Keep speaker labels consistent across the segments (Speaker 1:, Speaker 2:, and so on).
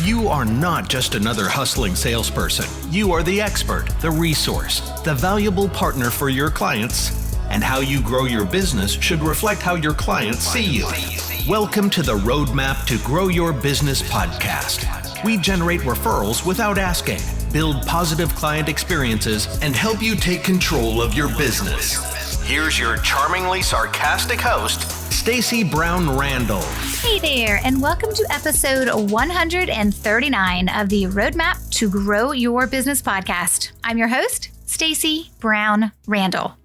Speaker 1: You are not just another hustling salesperson. You are the expert, the resource, the valuable partner for your clients. And how you grow your business should reflect how your clients see you. Welcome to the Roadmap to Grow Your Business podcast. We generate referrals without asking, build positive client experiences, and help you take control of your business. Here's your charmingly sarcastic host, Stacey Brown Randall.
Speaker 2: Hey there, and welcome to episode 139 of the Roadmap to Grow Your Business podcast. I'm your host, Stacey Brown Randall.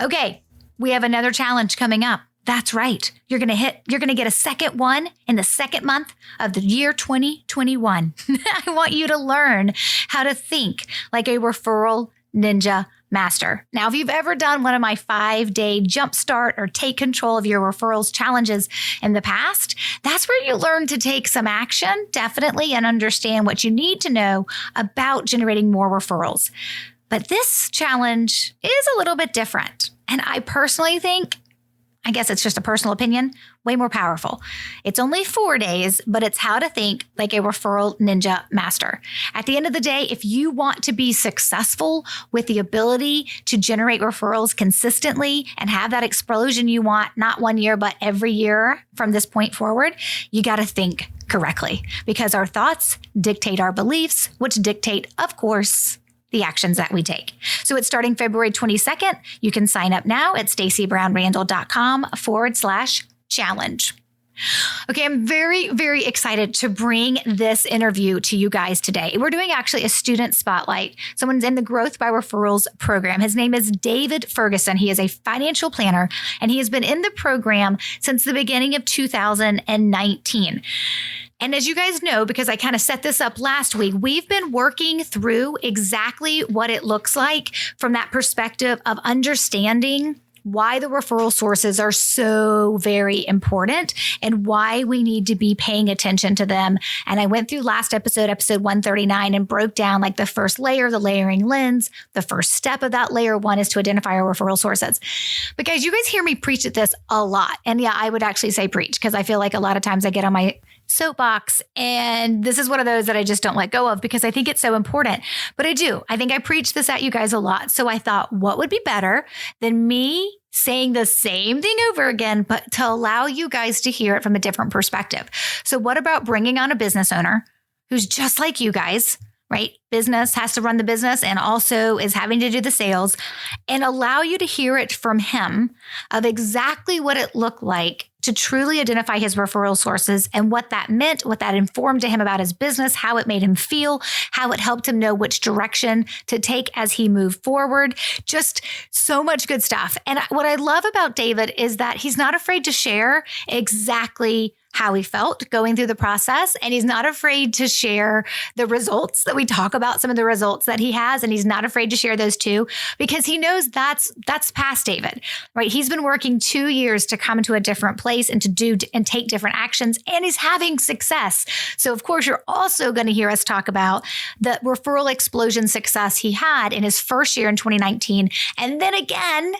Speaker 2: Okay, we have another challenge coming up. That's right. You're going to get a second one in the second month of the year 2021. I want you to learn how to think like a referral ninja master. Now, if you've ever done one of my 5-day jumpstart or take control of your referrals challenges in the past, that's where you learn to take some action, definitely, and understand what you need to know about generating more referrals. But this challenge is a little bit different. And I personally think, I guess it's just a personal opinion, way more powerful. It's only 4 days, but it's how to think like a referral ninja master. At the end of the day, if you want to be successful with the ability to generate referrals consistently and have that explosion you want, not 1 year, but every year from this point forward, you got to think correctly because our thoughts dictate our beliefs, which dictate, of course, the actions that we take. So it's starting February 22nd. You can sign up now at staceybrownrandall.com/challenge. Okay, I'm very, very excited to bring this interview to you guys today. We're doing actually a student spotlight. Someone's in the Growth by Referrals program. His name is David Ferguson. He is a financial planner, and he has been in the program since the beginning of 2019. And as you guys know, because I kind of set this up last week, we've been working through exactly what it looks like from that perspective of understanding why the referral sources are so very important and why we need to be paying attention to them. And I went through last episode 139, and broke down like the first layer, the layering lens. The first step of that layer one is to identify our referral sources. But guys, you guys hear me preach at this a lot. And yeah, I would actually say preach because I feel like a lot of times I get on my soapbox, and this is one of those that I just don't let go of because I think it's so important. But I do. I think I preach this at you guys a lot. So I thought, what would be better than me saying the same thing over again, but to allow you guys to hear it from a different perspective? So what about bringing on a business owner who's just like you guys, right? Business has to run the business and also is having to do the sales, and allow you to hear it from him of exactly what it looked like to truly identify his referral sources and what that meant, what that informed to him about his business, how it made him feel, how it helped him know which direction to take as he moved forward. Just so much good stuff. And what I love about David is that he's not afraid to share exactly how he felt going through the process. And he's not afraid to share the results that we talk about, some of the results that he has. And he's not afraid to share those too, because he knows that's past David, right? He's been working 2 years to come to a different place and to do and take different actions, and he's having success. So of course, you're also going to hear us talk about the referral explosion success he had in his first year in 2019. And then again,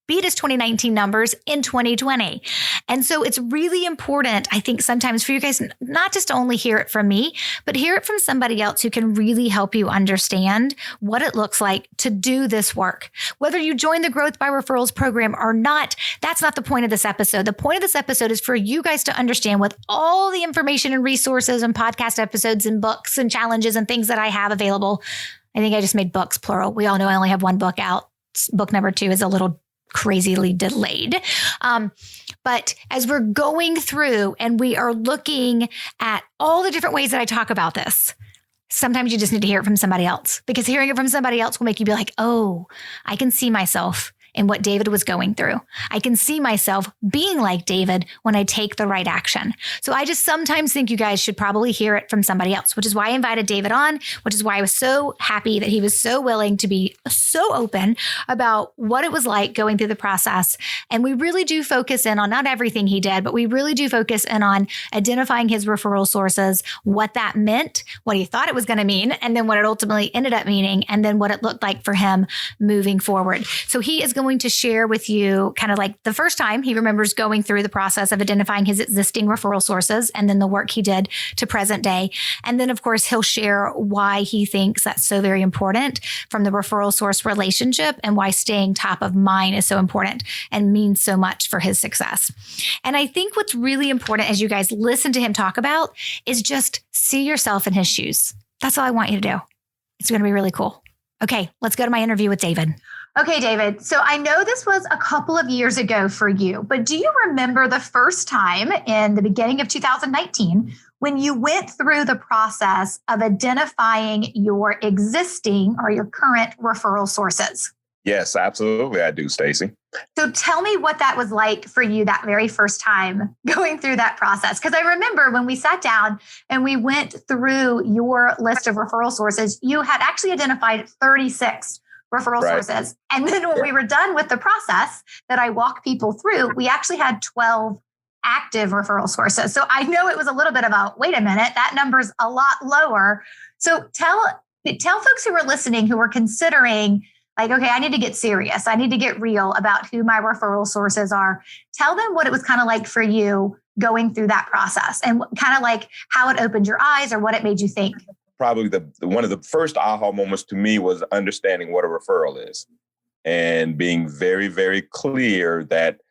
Speaker 2: beat his 2019 numbers in 2020. And so it's really important, I think, sometimes for you guys, not just to only hear it from me, but hear it from somebody else who can really help you understand what it looks like to do this work. Whether you join the Growth by Referrals program or not, that's not the point of this episode. The point of this episode is for you guys to understand, with all the information and resources and podcast episodes and books and challenges and things that I have available. I think I just made books plural. We all know I only have one book out. Book number 2 is a little crazily delayed. But as we're going through and we are looking at all the different ways that I talk about this, sometimes you just need to hear it from somebody else, because hearing it from somebody else will make you be like, oh, I can see myself in what David was going through. I can see myself being like David when I take the right action. So I just sometimes think you guys should probably hear it from somebody else, which is why I invited David on, which is why I was so happy that he was so willing to be so open about what it was like going through the process. And we really do focus in on not everything he did, but we really do focus in on identifying his referral sources, what that meant, what he thought it was going to mean, and then what it ultimately ended up meaning, and then what it looked like for him moving forward. So he is going going to share with you kind of like the first time he remembers going through the process of identifying his existing referral sources and then the work he did to present day. And then, of course, he'll share why he thinks that's so very important from the referral source relationship and why staying top of mind is so important and means so much for his success. And I think what's really important as you guys listen to him talk about is just see yourself in his shoes. That's all I want you to do. It's going to be really cool. Okay, let's go to my interview with David. Okay, David. So I know this was a couple of years ago for you, but do you remember the first time in the beginning of 2019 when you went through the process of identifying your existing or your current referral sources?
Speaker 3: Yes, absolutely. I do, Stacy.
Speaker 2: So tell me what that was like for you that very first time going through that process. Because I remember when we sat down and we went through your list of referral sources, you had actually identified 36 referral sources. And then when we were done with the process that I walk people through, we actually had 12 active referral sources. So I know it was a little bit of a, wait a minute, that number's a lot lower. So tell folks who are listening, who are considering like, okay, I need to get serious. I need to get real about who my referral sources are. Tell them what it was kind of like for you going through that process and kind of like how it opened your eyes or what it made you think.
Speaker 3: Probably one of the first aha moments to me was understanding what a referral is and being very, very clear that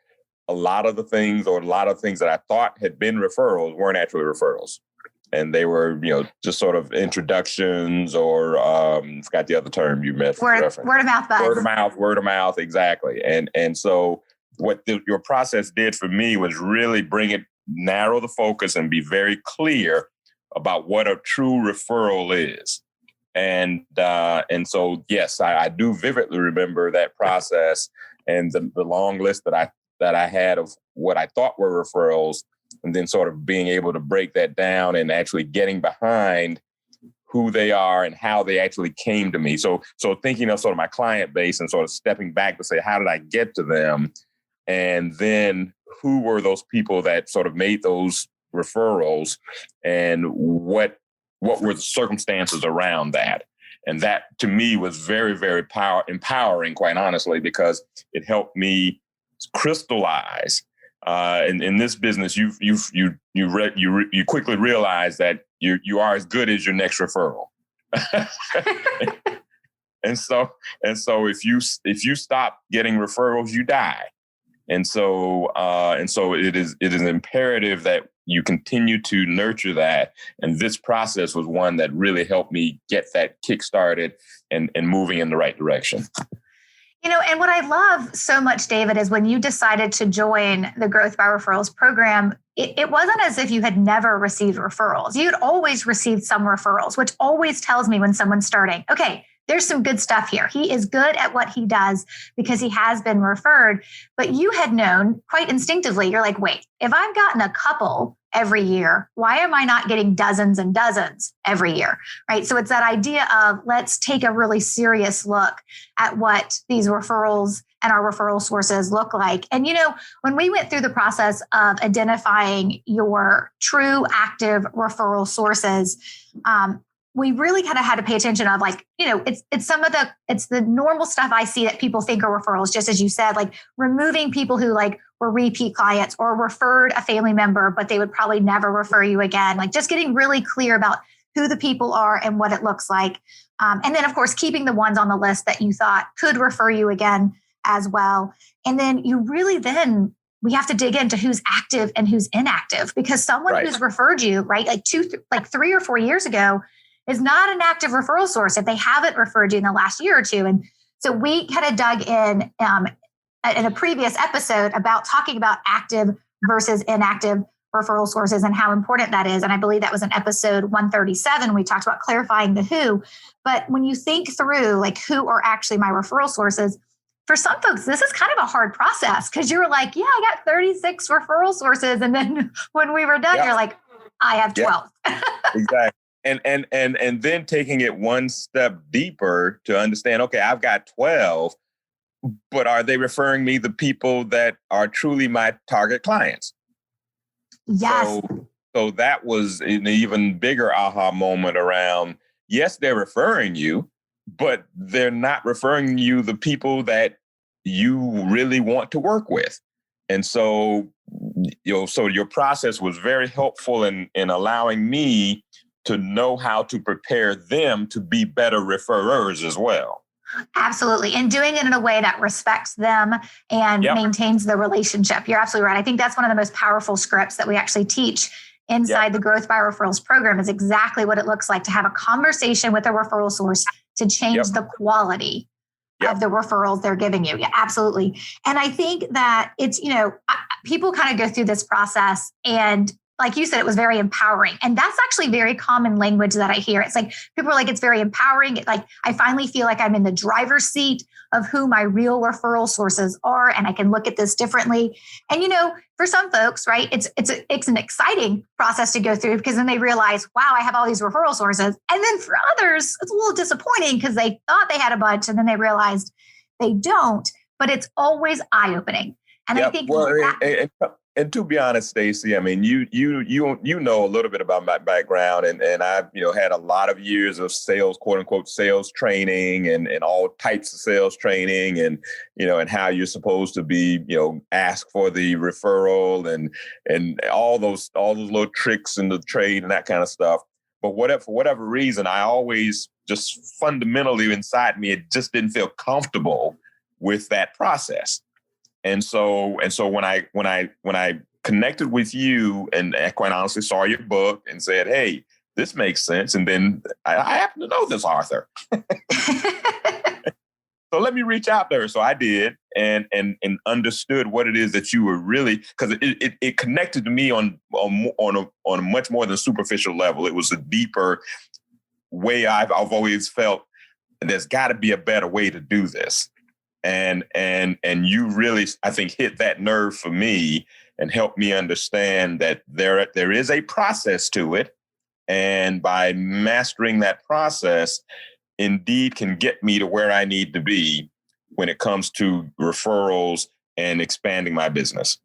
Speaker 3: a lot of things that I thought had been referrals weren't actually referrals. And they were, just sort of introductions or forgot the other term you meant.
Speaker 2: Word of mouth buzz.
Speaker 3: Word of mouth, exactly. And so what your process did for me was really narrow the focus and be very clear about what a true referral is. And so, yes, I do vividly remember that process and the long list that I had of what I thought were referrals, and then sort of being able to break that down and actually getting behind who they are and how they actually came to me. So thinking of sort of my client base and sort of stepping back to say, how did I get to them? And then who were those people that sort of made those referrals and what were the circumstances around that? And that to me was very, very empowering, quite honestly, because it helped me crystallize. In this business, you quickly realize that you are as good as your next referral. and so if you stop getting referrals, you die. And so it is imperative that you continue to nurture that. And this process was one that really helped me get that kick started and moving in the right direction.
Speaker 2: And what I love so much, David, is when you decided to join the Growth by Referrals program, it wasn't as if you had never received referrals. You'd always received some referrals, which always tells me when someone's starting, okay, there's some good stuff here. He is good at what he does because he has been referred. But you had known quite instinctively, you're like, wait, if I've gotten a couple every year, why am I not getting dozens and dozens every year? Right. So it's that idea of let's take a really serious look at what these referrals and our referral sources look like. And, when we went through the process of identifying your true active referral sources, we really kind of had to pay attention of it's the normal stuff I see that people think are referrals, just as you said, like removing people who were repeat clients or referred a family member, but they would probably never refer you again. Like just getting really clear about who the people are and what it looks like. And then of course, keeping the ones on the list that you thought could refer you again as well. And then we have to dig into who's active and who's inactive, because someone who's referred you, right, like 3 or 4 years ago, is not an active referral source if they haven't referred you in the last year or two. And so we kind of dug in a previous episode about talking about active versus inactive referral sources and how important that is. And I believe that was in episode 137. We talked about clarifying the who. But when you think through who are actually my referral sources, for some folks, this is kind of a hard process because you're like, yeah, I got 36 referral sources. And then when we were done, you're like, I have 12.
Speaker 3: Exactly. And then taking it one step deeper to understand, okay, I've got 12, but are they referring me the people that are truly my target clients?
Speaker 2: Yes.
Speaker 3: So that was an even bigger aha moment around, yes, they're referring you, but they're not referring you the people that you really want to work with. And so, so your process was very helpful in allowing me to know how to prepare them to be better referrers as well.
Speaker 2: Absolutely. And doing it in a way that respects them and maintains the relationship. You're absolutely right. I think that's one of the most powerful scripts that we actually teach inside the Growth by Referrals program, is exactly what it looks like to have a conversation with a referral source to change the quality of the referrals they're giving you. Yeah, absolutely. And I think that it's, people kind of go through this process, and like you said, it was very empowering. And that's actually very common language that I hear. It's like, people are like, it's very empowering. Like, I finally feel like I'm in the driver's seat of who my real referral sources are. And I can look at this differently. And, for some folks, right, it's an exciting process to go through, because then they realize, wow, I have all these referral sources. And then for others, it's a little disappointing because they thought they had a bunch and then they realized they don't. But it's always eye-opening. And I think
Speaker 3: and to be honest, Stacey, I mean, you know a little bit about my background, and I've had a lot of years of sales, quote unquote, sales training, and all types of sales training, and and how you're supposed to be, ask for the referral, and all those little tricks in the trade and that kind of stuff. But for whatever reason, I always just fundamentally inside me, it just didn't feel comfortable with that process. And so when I connected with you and quite honestly saw your book and said, hey, this makes sense. And then I happen to know this author. So let me reach out to her. So I did, and understood what it is that you were really, because it connected to me on a much more than superficial level. It was a deeper way. I've always felt there's got to be a better way to do this. And you really, I think, hit that nerve for me and helped me understand that there is a process to it. And by mastering that process, indeed can get me to where I need to be when it comes to referrals and expanding my business.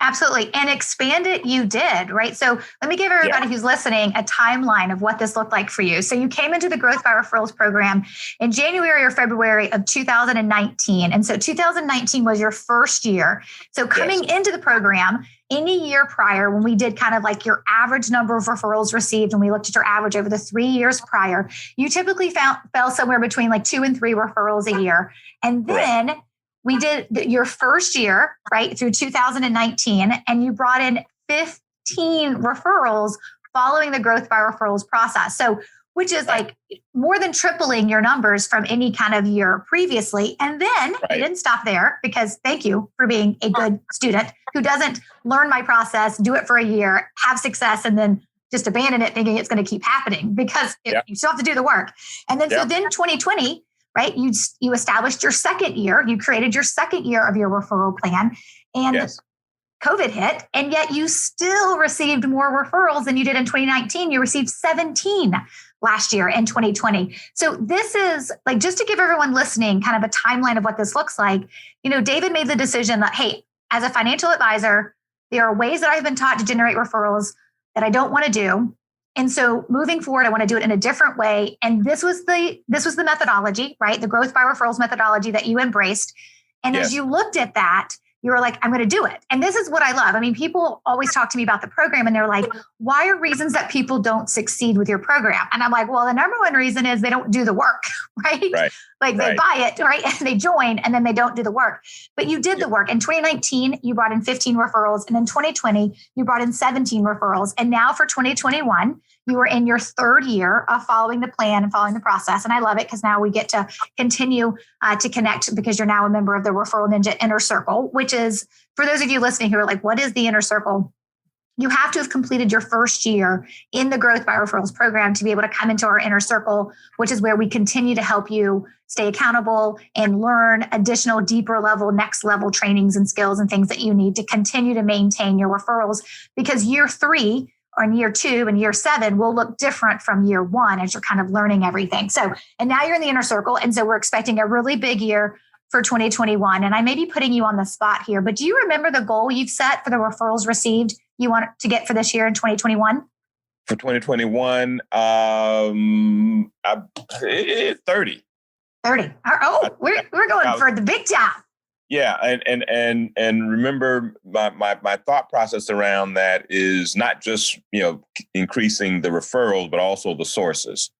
Speaker 2: Absolutely. And expand it, you did, right? So let me give everybody who's listening a timeline of what this looked like for you. So you came into the Growth by Referrals program in January or February of 2019. And so 2019 was your first year. So coming into the program, any year prior, when we did kind of like your average number of referrals received, and we looked at your average over the 3 years prior, you typically fell somewhere between like 2 and 3 referrals a year. And then we did your first year, right, through 2019, and you brought in 15 referrals following the Growth by Referrals process. So, which is like more than tripling your numbers from any kind of year previously. And then you didn't stop there, because thank you for being a good student who doesn't learn my process, do it for a year, have success, and then just abandon it thinking it's going to keep happening, because you still have to do the work. And then so then 2020, right? You established your second year. You created your second year of your referral plan, and COVID hit, and yet you still received more referrals than you did in 2019. You received 17 last year in 2020. So this is like, just to give everyone listening kind of a timeline of what this looks like. David made the decision that, hey, as a financial advisor, there are ways that I've been taught to generate referrals that I don't want to do. And so moving forward, I want to do it in a different way. And this was the methodology, right? The Growth by Referrals methodology that you embraced. And as you looked at that, you were like, I'm going to do it. And this is what I love. I mean, people always talk to me about the program, and they're like, why are reasons that people don't succeed with your program? And I'm like, well, the number one reason is they don't do the work, right? Like they buy it, right? And they join, and then they don't do the work. But you did the work. In 2019, you brought in 15 referrals. And in 2020, you brought in 17 referrals. And now for 2021, you are in your third year of following the plan and following the process. And I love it, because now we get to continue to connect, because you're now a member of the Referral Ninja Inner Circle, which is, for those of you listening who are like, what is the Inner Circle? You have to have completed your first year in the Growth by Referrals program to be able to come into our Inner Circle, which is where we continue to help you stay accountable and learn additional deeper level, next level trainings and skills and things that you need to continue to maintain your referrals, because year 3 or in year 2 and year 7 will look different from year 1 as you're kind of learning everything. So, and now you're in the Inner Circle. And so we're expecting a really big year for 2021. And I may be putting you on the spot here, but do you remember the goal you've set for the referrals received you want to get for this year in 2021?
Speaker 3: For 2021, 30.
Speaker 2: 30. Oh, we're going for the big job.
Speaker 3: Yeah, and remember, my thought process around that is not just increasing the referrals, but also the sources.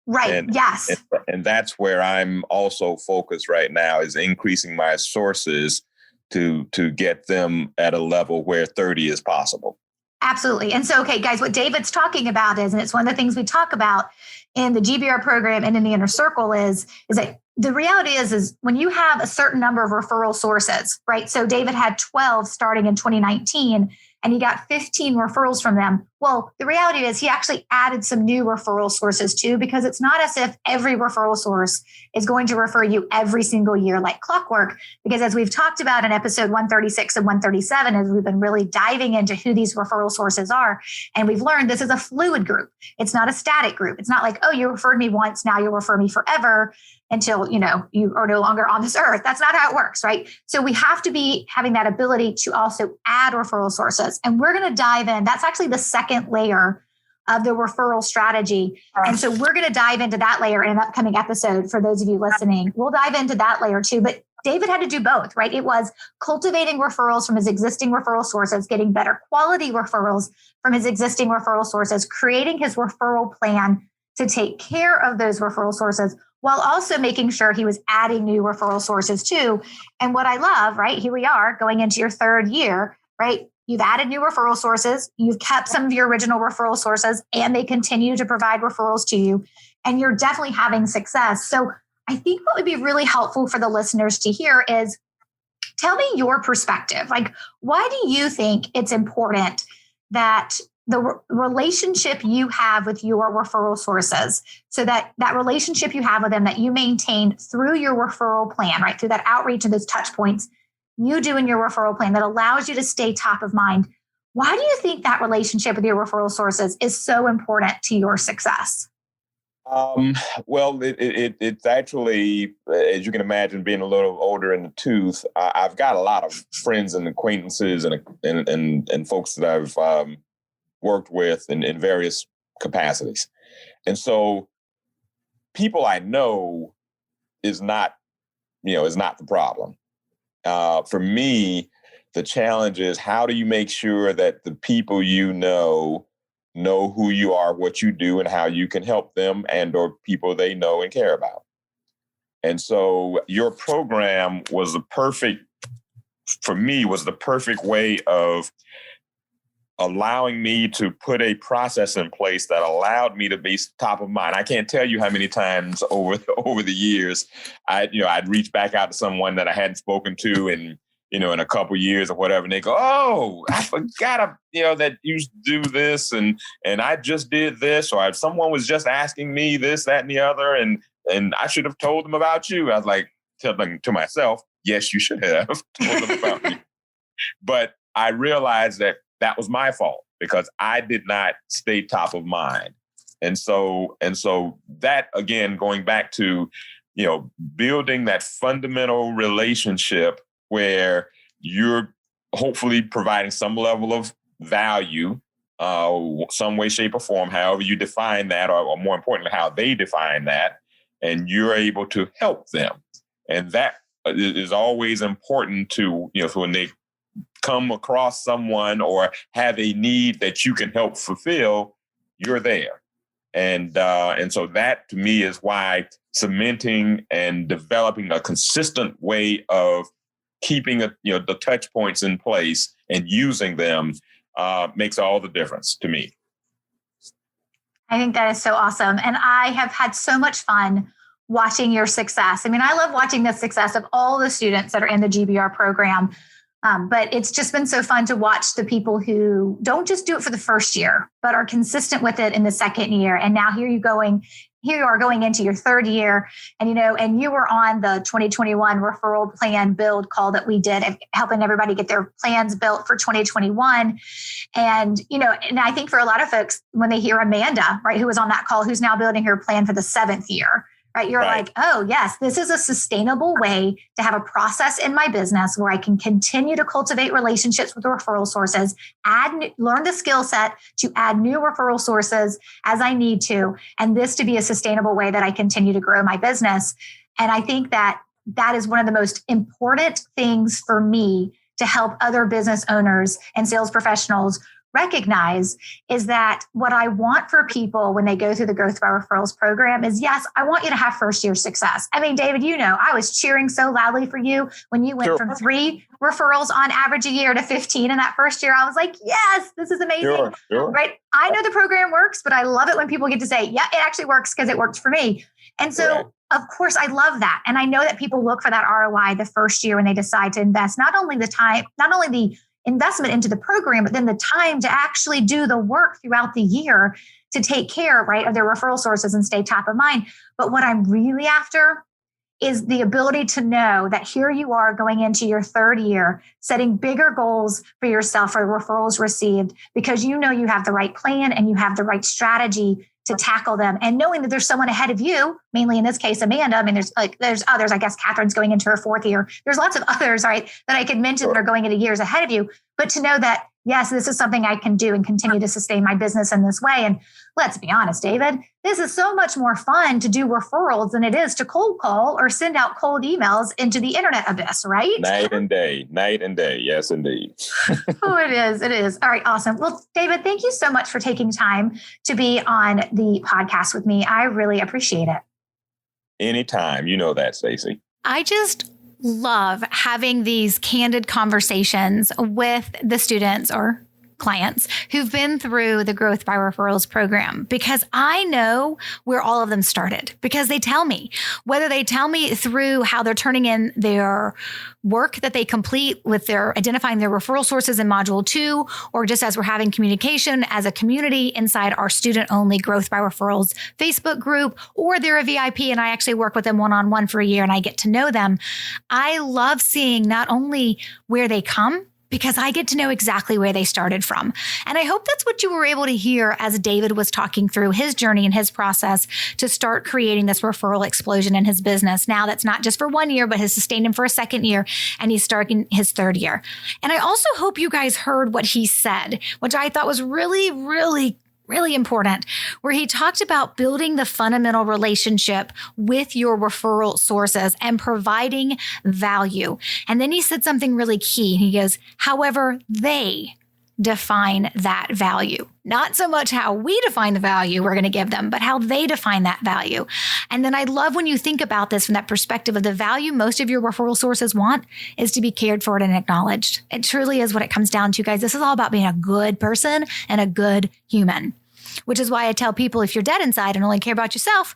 Speaker 2: Right. Yes.
Speaker 3: And that's where I'm also focused right now, is increasing my sources to get them at a level where 30 is possible.
Speaker 2: Absolutely. And so, okay, guys, what David's talking about is, and it's one of the things we talk about in the GBR program and in the inner circle is that the reality is when you have a certain number of referral sources, right? So David had 12 starting in 2019 and he got 15 referrals from them. Well, the reality is he actually added some new referral sources too, because it's not as if every referral source is going to refer you every single year like clockwork. Because as we've talked about in episode 136 and 137, as we've been really diving into who these referral sources are, and we've learned this is a fluid group. It's not a static group. It's not like, oh, you referred me once, now you'll refer me forever until, you are no longer on this earth. That's not how it works, right? So we have to be having that ability to also add referral sources. And we're going to dive in. That's actually the second layer of the referral strategy. And so we're going to dive into that layer in an upcoming episode for those of you listening. We'll dive into that layer too. But David had to do both, right? It was cultivating referrals from his existing referral sources, getting better quality referrals from his existing referral sources, creating his referral plan to take care of those referral sources, while also making sure he was adding new referral sources too. And what I love, right, here we are going into your third year, right? You've added new referral sources, you've kept some of your original referral sources, and they continue to provide referrals to you, and you're definitely having success. So I think what would be really helpful for the listeners to hear is, tell me your perspective. Like, why do you think it's important that the relationship you have with your referral sources, so that relationship you have with them that you maintain through your referral plan, right? Through that outreach and those touch points you do in your referral plan that allows you to stay top of mind. Why do you think that relationship with your referral sources is so important to your success?
Speaker 3: Well, it's actually, as you can imagine, being a little older in the tooth, I've got a lot of friends and acquaintances and folks that I've worked with in various capacities. And so people I know is not the problem. For me, the challenge is, how do you make sure that the people you know who you are, what you do, and how you can help them and or people they know and care about. And so your program was the perfect way of allowing me to put a process in place that allowed me to be top of mind. I can't tell you how many times over the years I'd reach back out to someone that I hadn't spoken to in a couple years or whatever, and they go, "Oh, I forgot that you do this, and I just did this, or someone was just asking me this, that, and the other, and I should have told them about you." I was like, telling to myself, "Yes, you should have told them about me," but I realized that was my fault because I did not stay top of mind. And so that, again, going back to, building that fundamental relationship where you're hopefully providing some level of value, some way, shape, or form, however you define that, or more importantly, how they define that, and you're able to help them. And that is always important to, so when they come across someone or have a need that you can help fulfill, you're there. And so that, to me, is why cementing and developing a consistent way of keeping the touch points in place and using them makes all the difference to me.
Speaker 2: I think that is so awesome. And I have had so much fun watching your success. I mean, I love watching the success of all the students that are in the GBR program. But it's just been so fun to watch the people who don't just do it for the first year, but are consistent with it in the second year. And now here you are going into your third year, and you were on the 2021 referral plan build call that we did, helping everybody get their plans built for 2021. And, and I think for a lot of folks, when they hear Amanda, right, who was on that call, who's now building her plan for the 7th year, right? You're right. Like, oh, yes, this is a sustainable way to have a process in my business where I can continue to cultivate relationships with referral sources, learn the skill set to add new referral sources as I need to, and this to be a sustainable way that I continue to grow my business. And I think that that is one of the most important things for me to help other business owners and sales professionals recognize is that what I want for people when they go through the Growth by Referrals program is, yes, I want you to have first year success. I mean, David, I was cheering so loudly for you when you went from 3 referrals on average a year to 15 in that first year. I was like, yes, this is amazing.
Speaker 3: Sure.
Speaker 2: Right? I know the program works, but I love it when people get to say, yeah, it actually works because it worked for me. And so, of course, I love that. And I know that people look for that ROI the first year when they decide to invest, not only the investment into the program, but then the time to actually do the work throughout the year to take care, right, of their referral sources and stay top of mind. But what I'm really after is the ability to know that here you are going into your 3rd year, setting bigger goals for yourself for referrals received, because you know you have the right plan and you have the right strategy to tackle them, and knowing that there's someone ahead of you, mainly in this case, Amanda. I mean, there's others, I guess Catherine's going into her 4th year. There's lots of others, right, that I could mention that are going into years ahead of you, but to know that, yes, this is something I can do and continue to sustain my business in this way. And let's be honest, David, this is so much more fun to do referrals than it is to cold call or send out cold emails into the internet abyss, right?
Speaker 3: Night and day. Yes, indeed.
Speaker 2: Oh, it is. All right. Awesome. Well, David, thank you so much for taking time to be on the podcast with me. I really appreciate it.
Speaker 3: Anytime. You know that, Stacey.
Speaker 2: I just love having these candid conversations with the students or clients who've been through the Growth by Referrals program, because I know where all of them started, because they tell me, whether they tell me through how they're turning in their work that they complete with their identifying their referral sources in module 2, or just as we're having communication as a community inside our student only Growth by Referrals Facebook group, or they're a VIP and I actually work with them one-on-one for a year and I get to know them. I love seeing not only where they come, because I get to know exactly where they started from. And I hope that's what you were able to hear as David was talking through his journey and his process to start creating this referral explosion in his business. Now that's not just for 1 year, but has sustained him for a 2nd year, and he's starting his 3rd year. And I also hope you guys heard what he said, which I thought was really, really important, where he talked about building the fundamental relationship with your referral sources and providing value. And then he said something really key. He goes, however, they define that value. Not so much how we define the value we're going to give them, but how they define that value. And then I love when you think about this from that perspective of the value most of your referral sources want is to be cared for and acknowledged. It truly is what it comes down to, guys. This is all about being a good person and a good human, which is why I tell people, if you're dead inside and only care about yourself,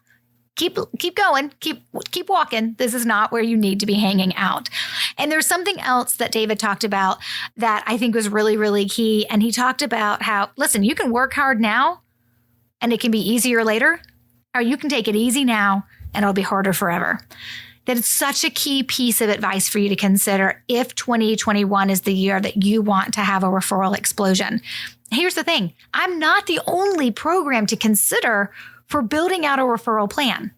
Speaker 2: keep going, keep walking. This is not where you need to be hanging out. And there's something else that David talked about that I think was really, really key. And he talked about how, listen, you can work hard now and it can be easier later, or you can take it easy now and it'll be harder forever. That is such a key piece of advice for you to consider if 2021 is the year that you want to have a referral explosion. Here's the thing. I'm not the only program to consider for building out a referral plan.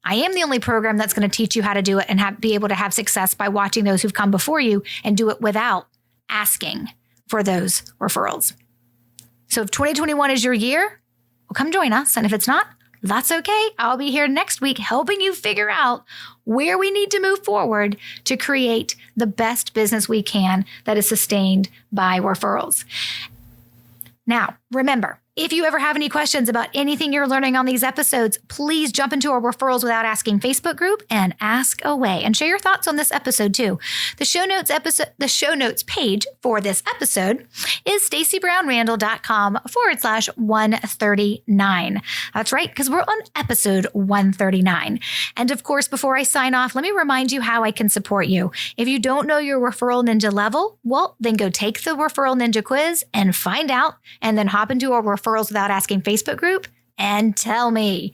Speaker 2: I am the only program that's going to teach you how to do it and be able to have success by watching those who've come before you and do it without asking for those referrals. So if 2021 is your year, well, come join us. And if it's not, that's okay. I'll be here next week helping you figure out where we need to move forward to create the best business we can that is sustained by referrals. Now, remember, if you ever have any questions about anything you're learning on these episodes, please jump into our Referrals Without Asking Facebook group and ask away, and share your thoughts on this episode too. The show notes page for this episode is stacybrownrandall.com/139. That's right, because we're on episode 139. And of course, before I sign off, let me remind you how I can support you. If you don't know your Referral Ninja level, well, then go take the Referral Ninja quiz and find out, and then hop into our Referrals Without Asking Facebook group and tell me.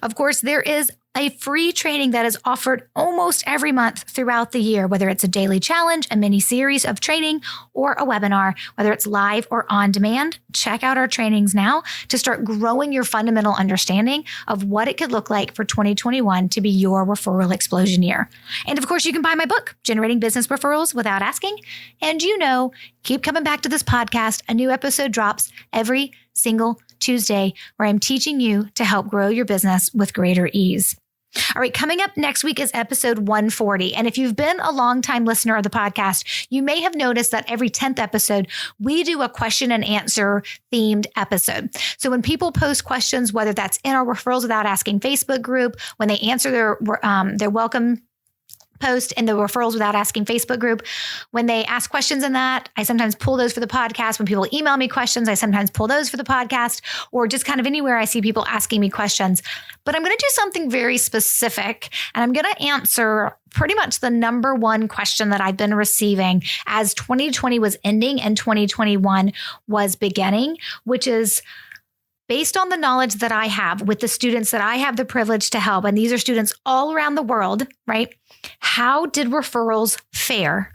Speaker 2: Of course, there is a free training that is offered almost every month throughout the year, whether it's a daily challenge, a mini series of training, or a webinar, whether it's live or on demand. Check out our trainings now to start growing your fundamental understanding of what it could look like for 2021 to be your referral explosion year. And of course, you can buy my book, Generating Business Referrals Without Asking. And keep coming back to this podcast. A new episode drops every single Tuesday, where I'm teaching you to help grow your business with greater ease. All right, coming up next week is episode 140. And if you've been a longtime listener of the podcast, you may have noticed that every 10th episode, we do a question and answer themed episode. So when people post questions, whether that's in our Referrals Without Asking Facebook group, when they answer their welcome post in the Referrals Without Asking Facebook group, when they ask questions in that, I sometimes pull those for the podcast. When people email me questions, I sometimes pull those for the podcast, or just kind of anywhere I see people asking me questions. But I'm going to do something very specific, and I'm going to answer pretty much the number one question that I've been receiving as 2020 was ending and 2021 was beginning, which is based on the knowledge that I have with the students that I have the privilege to help, and these are students all around the world, right? How did referrals fare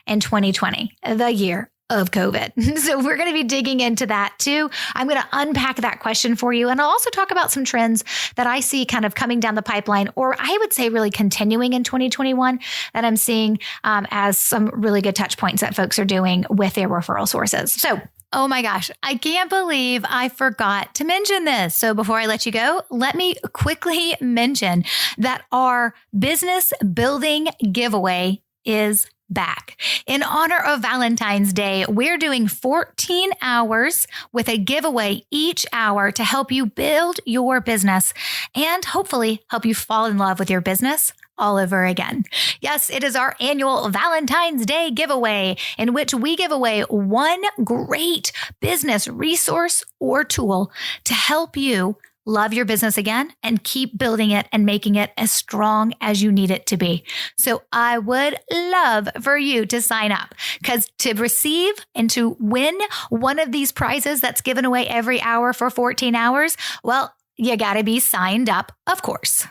Speaker 2: in 2020, the year of COVID? So we're going to be digging into that too. I'm going to unpack that question for you. And I'll also talk about some trends that I see kind of coming down the pipeline, or I would say really continuing in 2021 that I'm seeing as some really good touch points that folks are doing with their referral sources. So oh my gosh, I can't believe I forgot to mention this. So before I let you go, let me quickly mention that our business building giveaway is back. In honor of Valentine's Day, we're doing 14 hours with a giveaway each hour to help you build your business and hopefully help you fall in love with your business all over again. Yes, it is our annual Valentine's Day giveaway in which we give away one great business resource or tool to help you love your business again and keep building it and making it as strong as you need it to be. So I would love for you to sign up, because to receive and to win one of these prizes that's given away every hour for 14 hours, well, you got to be signed up, of course.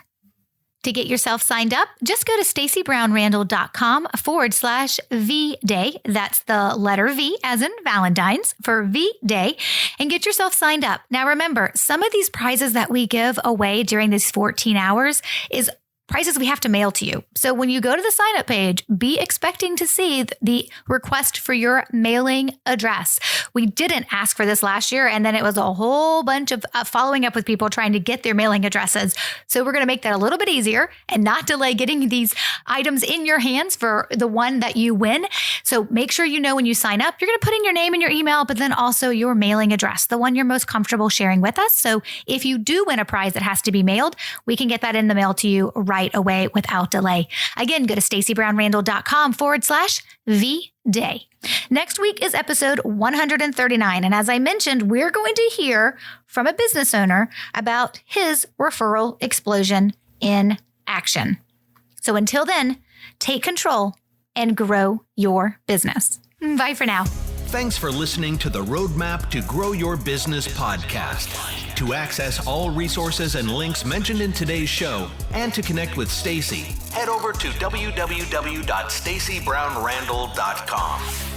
Speaker 2: To get yourself signed up, just go to stacybrownrandall.com/V-Day. That's the letter V as in Valentine's for V-Day, and get yourself signed up. Now, remember, some of these prizes that we give away during these 14 hours is prizes we have to mail to you. So when you go to the sign up page, be expecting to see the request for your mailing address. We didn't ask for this last year, and then it was a whole bunch of following up with people trying to get their mailing addresses. So we're going to make that a little bit easier and not delay getting these items in your hands for the one that you win. So make sure you know when you sign up, you're going to put in your name and your email, but then also your mailing address, the one you're most comfortable sharing with us. So if you do win a prize that has to be mailed, we can get that in the mail to you right away without delay. Again, go to stacybrownrandall.com/V-Day. Next week is episode 139. And as I mentioned, we're going to hear from a business owner about his referral explosion in action. So until then, take control and grow your business. Bye for now.
Speaker 1: Thanks for listening to the Roadmap to Grow Your Business podcast. To access all resources and links mentioned in today's show and to connect with Stacy, head over to www.stacybrownrandall.com.